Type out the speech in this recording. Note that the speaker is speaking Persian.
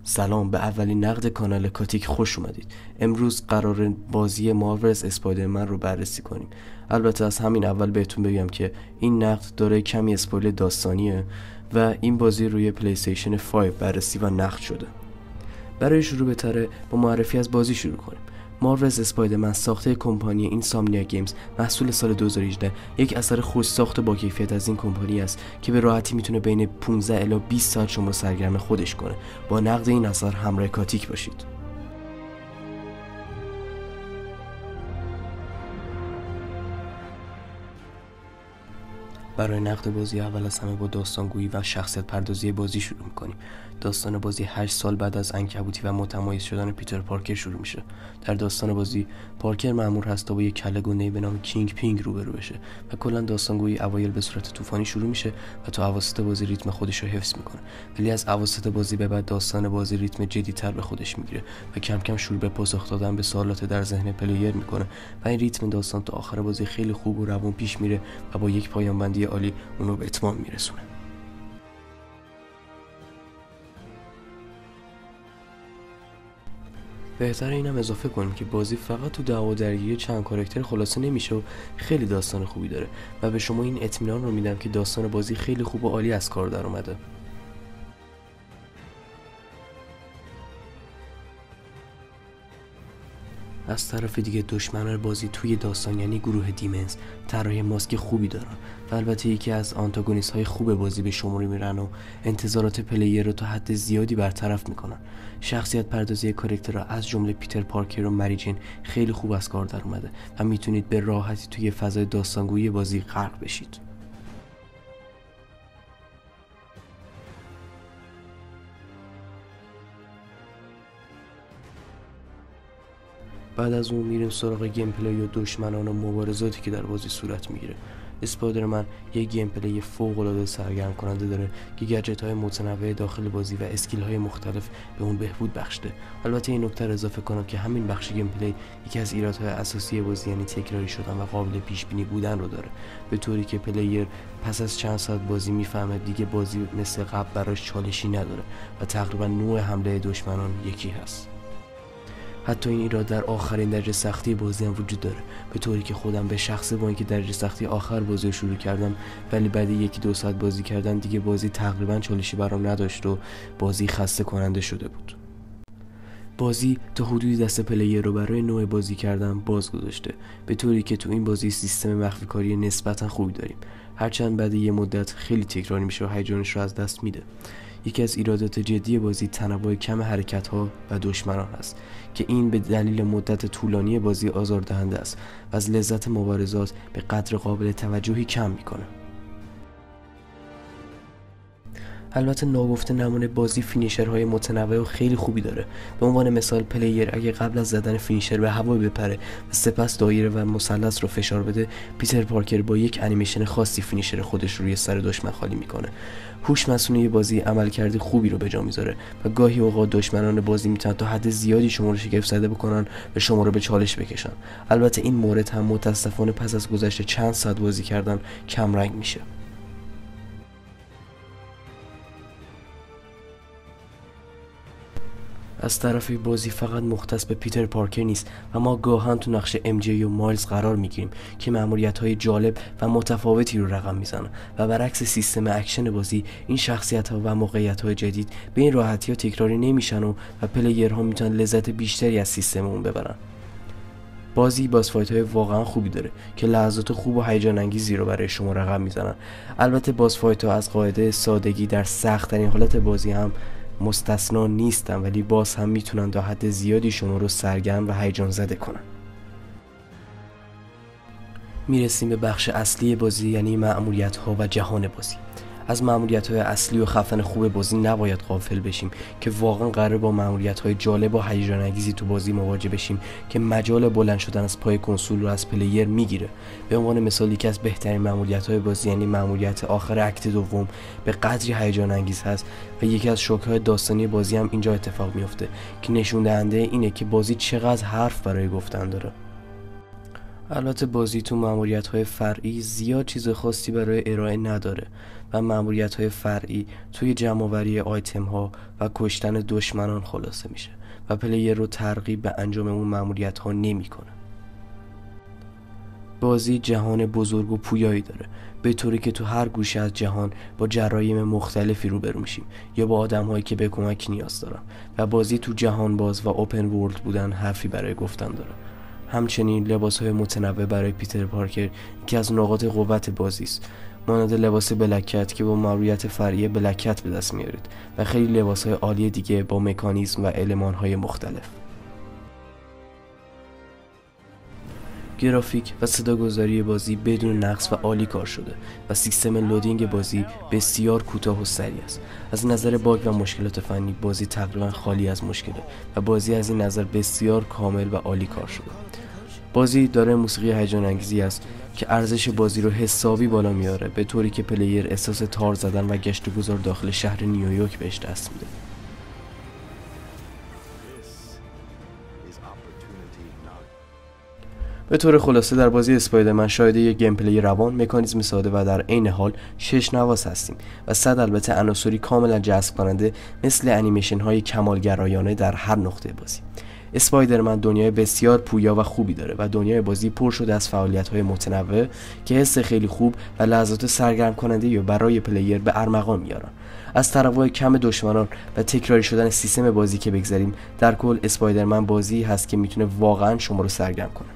سلام، به اولین نقد کانال کاتیک خوش اومدید. امروز قرار بازی مارولز اسپایدرمن رو بررسی کنیم. البته از همین اول بهتون بگم که این نقد داره کمی اسپویل داستانیه و این بازی روی پلی استیشن 5 بررسی و نقد شده. برای شروع بهتره با معرفی از بازی شروع کنیم. مارولز اسپایدرمن ساخته کمپانی اینسامنیا گیمز محصول سال 2018 یک اثر خوش ساخت با کیفیت از این کمپانی است که به راحتی میتونه بین 15 الی 20 ساعت شما رو سرگرم خودش کنه. با نقد این اثر همراه کاتیک باشید. برای نقد بازی اول از همه با داستانگویی و شخصیت پردازی بازی شروع میکنیم. داستان بازی 8 سال بعد از عنکبوتی و متمایز شدن پیتر پارکر شروع میشه. در داستان بازی پارکر مأمور هست تا با یک کله گنده‌ای به نام کینگ پینگ روبرو بشه و کلا داستانگویی اوایل به صورت طوفانی شروع میشه و تا اواسط بازی ریتم خودش رو حفظ میکنه. ولی از اواسط بازی به بعد داستان بازی ریتم جدی‌تر به خودش میگیره و کم کم شروع به پاسخ دادن به سوالات در ذهن پلیر میکنه و این ریتم داستان تا آخر بازی خیلی خوب و روون پیش میره و با یک پایان بندی عالی اونو به اتمام میرسونه. بهتره اینم اضافه کنیم که بازی فقط تو دعوا درگیری چند کاراکتر خلاصه نمیشه و خیلی داستان خوبی داره و به شما این اطمینان رو میدم که داستان بازی خیلی خوب و عالی از کار در اومده. از طرف دیگه دشمنان بازی توی داستان یعنی گروه دیمنز طراحی ماسک خوبی دارن و البته یکی از آنتاگونیست های خوب بازی به شمار میرن و انتظارات پلیر رو تا حد زیادی برطرف میکنن. شخصیت پردازی کاراکترها از جمله پیتر پارکر و مری جین خیلی خوب از کار در اومده و میتونید به راحتی توی فضای داستانگویی بازی غرق بشید. بعد از اون میریم سراغ گیم پلی و دشمنان و مبارزاتی که در بازی صورت میگیره. اسپایدرمن یک گیم پلی فوق العاده سرگرم کننده داره که گجت های متنوع داخل بازی و اسکیل های مختلف به اون بهبود بخشیده. البته این نکته اضافه کنم که همین بخش گیم پلی یکی از ایرادهای اساسی بازی یعنی تکراری شدن و قابل پیش بینی بودن رو داره، به طوری که پلیر پس از چند ساعت بازی میفهمه دیگه بازی مثل قبل براش چالشی نداره و تقریبا نوع حمله دشمنان یکی هست. حتی این ایراد در آخرین درجه سختی بازی هم وجود داره، به طوری که خودم به شخصه با اینکه درجه سختی آخر بازی رو شروع کردم ولی بعد 1-2 ساعت بازی کردن دیگه بازی تقریبا چالشی برام نداشت و بازی خسته کننده شده بود. بازی تا حدودی دست پلیر رو برای نوع بازی کردن باز گذاشته، به طوری که تو این بازی سیستم مخفی کاری نسبتا خوبی داریم، هرچند بعد یه مدت خیلی تکراری میشه و هیجانش رو از دست میده. یکی از ایرادات جدی بازی تنوع کم حرکت‌ها و دشمنان است که این به دلیل مدت طولانی بازی آزاردهنده است و از لذت مبارزات به قدر قابل توجهی کم میکنه. البته ناگفته نمونه بازی فینیشرهای متنوع و خیلی خوبی داره. به عنوان مثال پلیر اگه قبل از زدن فینیشر به هوا بپره و سپس دایره و مثلث رو فشار بده، پیتر پارکر با یک انیمیشن خاصی فینیشر خودش رو روی سر دشمن خالی میکنه. هوش مصنوعی بازی عملکرد خوبی رو به جا میذاره و گاهی اوقات دشمنان بازی میتونن تا حد زیادی شما رو شگفت زده بکنن و شما رو به چالش بکشن. البته این مورد هم متاسفانه پس از گذشت چند ساعت بازی کردن کم رنگ میشه. از طرفی بازی فقط مختص به پیتر پارکر نیست و ما گاهن تو نقش ام جی و مایلز قرار میگیریم که مأموریت‌های جالب و متفاوتی رو رقم میزنن و برعکس سیستم اکشن بازی این شخصیت‌ها و موقعیت‌های جدید به این راحتی‌ها تکراری نمیشن و پلیرها میتونن لذت بیشتری از سیستم اون ببرن. بازی باس فایت‌های واقعا خوبی داره که لحظات خوب و هیجان انگیزی رو برای شما رقم میزنن. البته باس فایت‌ها از قاعده سادگی در سخت‌ترین حالت بازی هم مستثنا نیستن، ولی باز هم میتونن تا حد زیادی شما رو سرگرم و هیجان زده کنن. میرسیم به بخش اصلی بازی یعنی مأموریت‌ها و جهان بازی. از مأموریت‌های اصلی و خفن خوب بازی نباید غافل بشیم که واقعا قراره با مأموریت‌های جالب و هیجان انگیزی تو بازی مواجه بشیم که مجال بلند شدن از پای کنسول رو از پلیر میگیره. به عنوان مثال یکی از بهترین مأموریت‌های بازی یعنی مأموریت آخر اکت دوم به قدری هیجان انگیز هست و یکی از شوک‌های داستانی بازی هم اینجا اتفاق میفته که نشون دهنده اینه که بازی چقدر حرف برای گفتن داره. البته بازی تو ماموریت‌های فرعی زیاد چیز خاصی برای ارائه نداره و ماموریت‌های فرعی توی جمع‌آوری آیتم‌ها و کشتن دشمنان خلاصه میشه و پلیر رو ترغیب به انجام اون ماموریت‌ها نمی‌کنه. بازی جهان بزرگ و پویایی داره، به طوری که تو هر گوشه از جهان با جرایم مختلفی روبرو میشیم یا با آدم‌هایی که به کمک نیاز دارن و بازی تو جهان باز و اوپن ورلد بودن حرفی برای گفتن داره. همچنین لباس‌های متنوع برای پیتر پارکر که از نقاط قوت بازی است، مانند لباس بلکت که با ماموریت فرعی بلکت به دست میارید و خیلی لباس‌های عالی دیگه با مکانیزم و المان‌های مختلف. گرافیک و صداگذاری بازی بدون نقص و عالی کار شده و سیستم لودینگ بازی بسیار کوتاه و سریع است. از نظر باگ و مشکلات فنی بازی تقریبا خالی از مشکله و بازی از این نظر بسیار کامل و عالی کار شده. بازی داره موسیقی هیجان انگیزی است که ارزش بازی رو حسابی بالا میاره، به طوری که پلیر احساس تار زدن و گشت و گذار داخل شهر نیویورک بهش دست میده. به طور خلاصه در بازی اسپایدرمن شاهد یک گیم پلی روان، مکانیزم ساده و در عین حال شش نواز هستیم و صد البته عناصری کاملا جذب کننده مثل انیمیشن های کمالگرایانه در هر نقطه بازی. اسپایدرمن دنیای بسیار پویا و خوبی داره و دنیای بازی پر شده از فعالیت‌های متنوع که حس خیلی خوب و لحظات سرگرم کننده یا برای پلیر به ارمغان میارن. از تنوع کم دشمنان و تکراری شدن سیستم بازی که بگذریم، در کل اسپایدرمن بازی هست که میتونه واقعا شما رو سرگرم کنه.